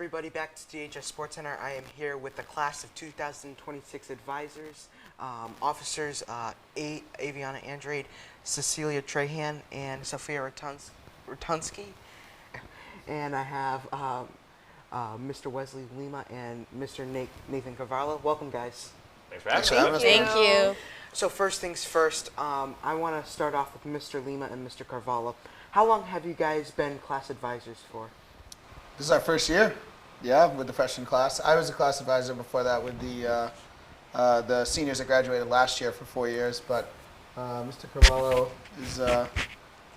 everybody, back to DHS SportsCenter. I am here with the class of 2026 advisors, officers, Aviana Andrade, Cecilia Trahan, and Sophia Rotunsky. And I have Mr. Wesley Lima and Mr. Nathan Carvalho. Welcome, guys. Thanks for having us. Thank you. So first things first, I want to start off with Mr. Lima and Mr. Carvalho. How long have you guys been class advisors for? This is our first year, yeah, with the freshman class. I was a class advisor before that with the seniors that graduated last year for 4 years. But Mr. Carvalho is, I'm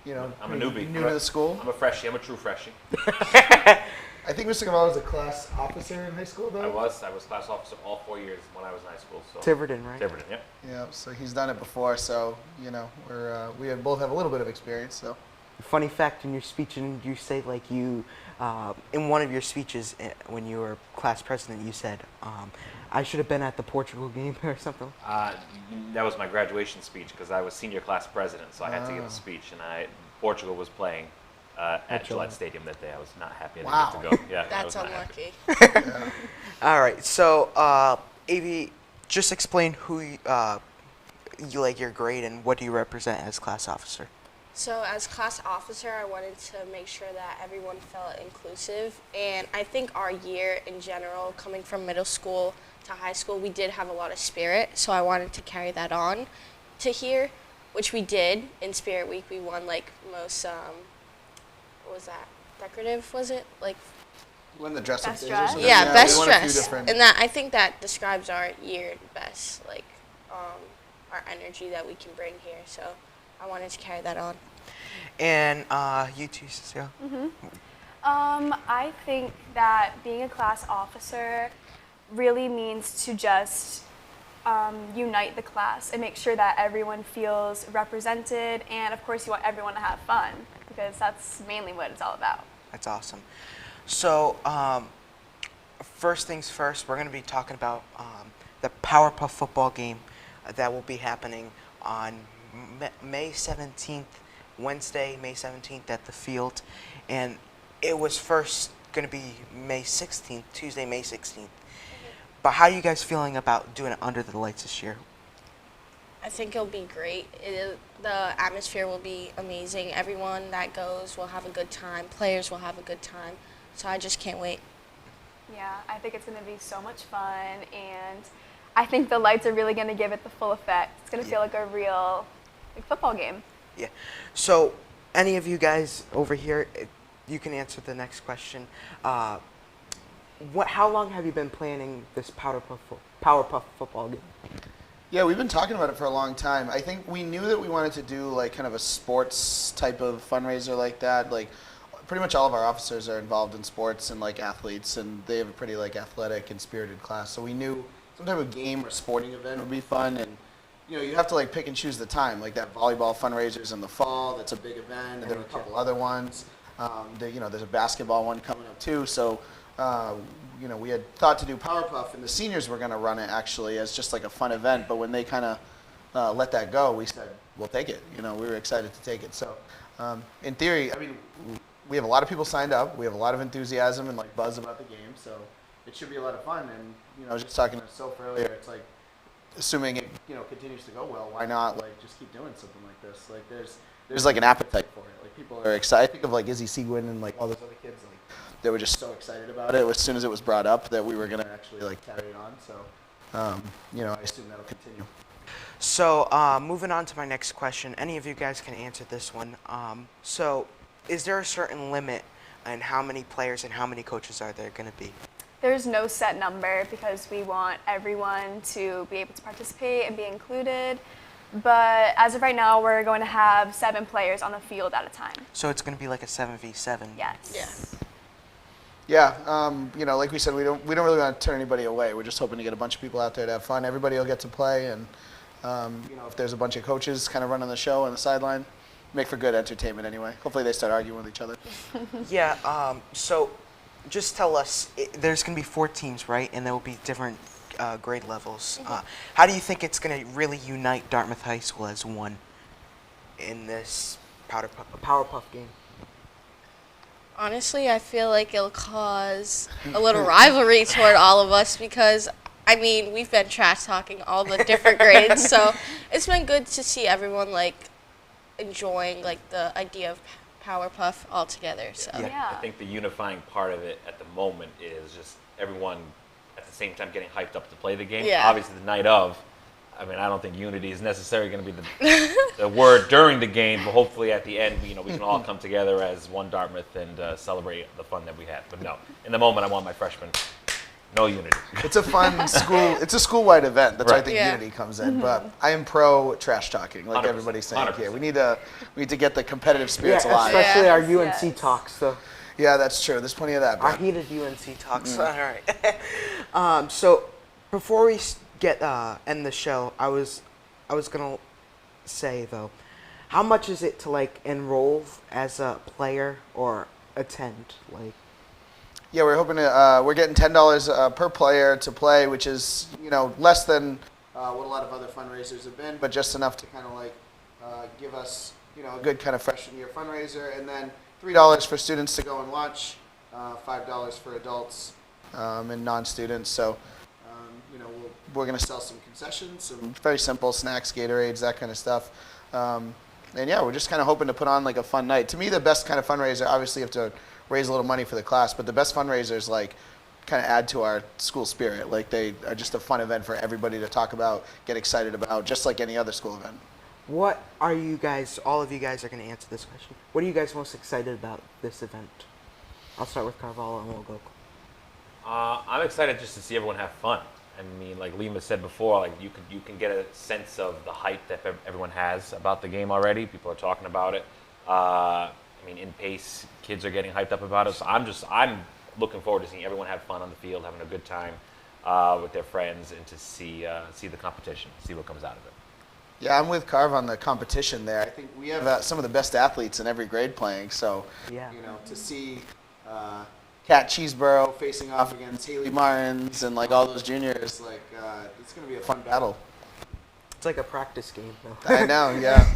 a newbie. New to the school. I'm a freshie. I'm a true freshie. I think Mr. Carvalho was a class officer in high school, though. I was class officer all 4 years when I was in high school. So. Tiverton, right? Tiverton, yep. Yeah, so he's done it before. So we both have a little bit of experience. So. Funny fact, in your speech, and you say like you, in one of your speeches when you were class president, you said, I should have been at the Portugal game or something. That was my graduation speech because I was senior class president, so I had to give a speech, and Portugal was playing at Gillette Stadium that day. I was not happy I didn't get to go. Yeah, That's unlucky. Yeah. All right, so Avi, just explain who you like your grade and what do you represent as class officer. So as class officer, I wanted to make sure that everyone felt inclusive. And I think our year in general, coming from middle school to high school, we did have a lot of spirit. So I wanted to carry that on to here, which we did. In Spirit Week, we won like most, what was that? Decorative, was it? Like, Won the dress-up Best days or dress? something? yeah, best we won a few dress. different- And that I think that describes our year best, like our energy that we can bring here. So I wanted to carry that on. And you too, Cecilia. I think that being a class officer really means to just unite the class and make sure that everyone feels represented, and of course you want everyone to have fun because that's mainly what it's all about. That's awesome. So first things first, we're going to be talking about the Powerpuff football game that will be happening on May 17th, Wednesday, May 17th at the field. And it was first going to be May 16th, Tuesday, May 16th. But how are you guys feeling about doing it under the lights this year? I think it'll be great. The atmosphere will be amazing. Everyone that goes will have a good time. Players will have a good time. So I just can't wait. Yeah, I think it's going to be so much fun, and I think the lights are really going to give it the full effect. It's going to feel like a real football game. Yeah. So any of you guys over here, you can answer the next question. How long have you been planning this Powerpuff football game? Yeah, we've been talking about it for a long time. I think we knew that we wanted to do like kind of a sports type of fundraiser like that. Like pretty much all of our officers are involved in sports and like athletes, and they have a pretty like athletic and spirited class. So we knew some type of game or sporting event would be fun, and you have to like pick and choose the time. Like that volleyball fundraisers in the fall, that's a big event, and there were a couple other ones. There's a basketball one coming up too. So we had thought to do Powerpuff, and the seniors were going to run it actually as just like a fun event. But when they kind of let that go, we said we'll take it. We were excited to take it. So in theory, I mean, we have a lot of people signed up. We have a lot of enthusiasm and like buzz about the game. So it should be a lot of fun. And I was just talking to Soph earlier. It's like, assuming it continues to go well, why not like just keep doing something like this? Like there's like an appetite for it. Like people are excited. I think of like Izzy Seguin and like all those other kids. Like they were just so excited about it as soon as it was brought up that we were gonna actually like carry it on. So I assume that'll continue. So moving on to my next question. Any of you guys can answer this one. So is there a certain limit on how many players and how many coaches are there going to be? There's no set number because we want everyone to be able to participate and be included. But as of right now, we're going to have 7 players on the field at a time. So it's going to be like a 7v7. Yes. Yeah. Like we said, we don't really want to turn anybody away. We're just hoping to get a bunch of people out there to have fun. Everybody will get to play, and if there's a bunch of coaches kind of running the show on the sideline, make for good entertainment anyway. Hopefully they start arguing with each other. Yeah. So just tell us, there's going to be 4 teams, right? And there will be different grade levels. How do you think it's going to really unite Dartmouth High School as one in this Powerpuff game? Honestly, I feel like it'll cause a little rivalry toward all of us because, I mean, we've been trash talking all the different grades, so it's been good to see everyone like enjoying like the idea of Powerpuff all together. So Yeah. I think the unifying part of it at the moment is just everyone at the same time getting hyped up to play the game. Yeah. Obviously, the night of, I mean, I don't think unity is necessarily going to be the word during the game, but hopefully at the end, we can all come together as one Dartmouth and celebrate the fun that we had. But no, in the moment, I want my freshmen, no unity. It's a fun school. It's a school-wide event. That's why I Right. think Yeah. unity comes in. But I am pro trash talking, like 100%, everybody's saying here. 100%. We need to get the competitive Yeah, spirits alive. especially Yeah. our UNC Yes. talks. So Yeah, that's true. There's plenty of that. our But heated UNC talks. All right. So before we get end the show, I was gonna say though, how much is it to like enroll as a player or attend? Like, yeah, we're hoping to. We're getting $10 per player to play, which is less than what a lot of other fundraisers have been, but just enough to kind of like give us a good kind of freshman year fundraiser, and then $3 for students to go and lunch, $5 for adults and non-students. So we're going to sell some concessions, some very simple snacks, Gatorades, that kind of stuff. And yeah, we're just kind of hoping to put on like a fun night. To me, the best kind of fundraiser, obviously you have to raise a little money for the class, but the best fundraisers like kind of add to our school spirit. Like they are just a fun event for everybody to talk about, get excited about, just like any other school event. what are you guys? All of you guys are gonna answer this question. What are you guys most excited about this event? I'll start with Carvalho and we'll go. I'm excited just to see everyone have fun. I mean, like Lima said before, like you can get a sense of the hype that everyone has about the game already. People are talking about it. I mean, in pace, kids are getting hyped up about it. So I'm looking forward to seeing everyone have fun on the field, having a good time with their friends, and to see the competition, see what comes out of it. Yeah, I'm with Carv on the competition there. I think we have some of the best athletes in every grade playing. So, Yeah. to see Kat Cheeseborough facing off against Haley Martins and like all those juniors, like it's going to be a fun battle. It's like a practice game, though. I know, yeah.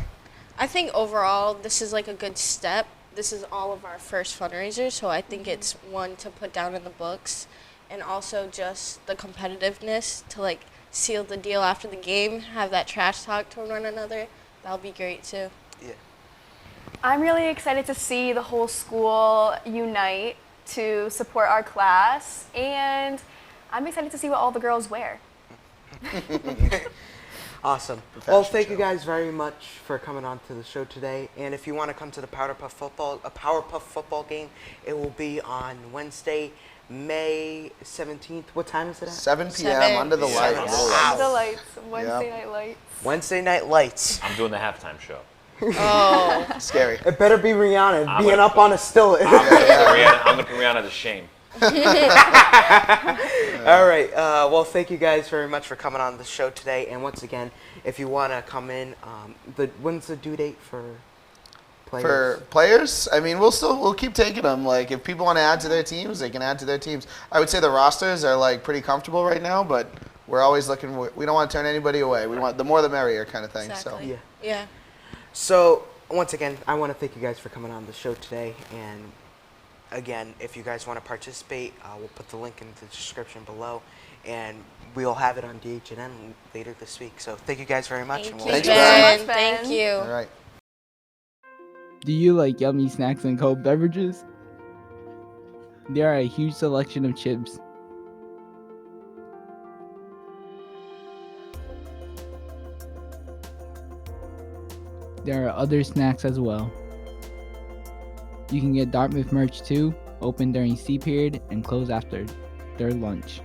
I think overall this is like a good step. This is all of our first fundraiser, so I think it's one to put down in the books, and also just the competitiveness to like seal the deal after the game, have that trash talk to one another. That'll be great too. Yeah. I'm really excited to see the whole school unite to support our class, and I'm excited to see what all the girls wear. Awesome. The Well, fashion thank you show. guys very much for coming on to the show today. And if you want to come to the Powerpuff football game, it will be on Wednesday, May 17th. What time is it at? 7 p.m. 7 under the lights. p.m. Under the lights, Wednesday Yeah. night lights. Wednesday Night Lights. I'm doing the halftime show. Oh, Scary. It better be Rihanna I'm being gonna up on a still. I'm going to put Rihanna to shame. All right. Well, thank you guys very much for coming on the show today. And once again, if you want to come in, when's the due date for players? For players, I mean, we'll keep taking them. Like, if people want to add to their teams, they can add to their teams. I would say the rosters are like pretty comfortable right now, but we're always looking. We don't want to turn anybody away. We want the more the merrier kind of thing. exactly. Yeah. Yeah. So once again, I want to thank you guys for coming on the show today. And again, if you guys want to participate, we'll put the link in the description below, and we'll have it on DHN later this week. So thank you guys very much. Thank and you, we'll Thank see you very Ben. much, Thank Ben. you. So, all right. Do you like yummy snacks and cold beverages? There are a huge selection of chips. There are other snacks as well. You can get Dartmouth merch too, open during C period and close after their lunch.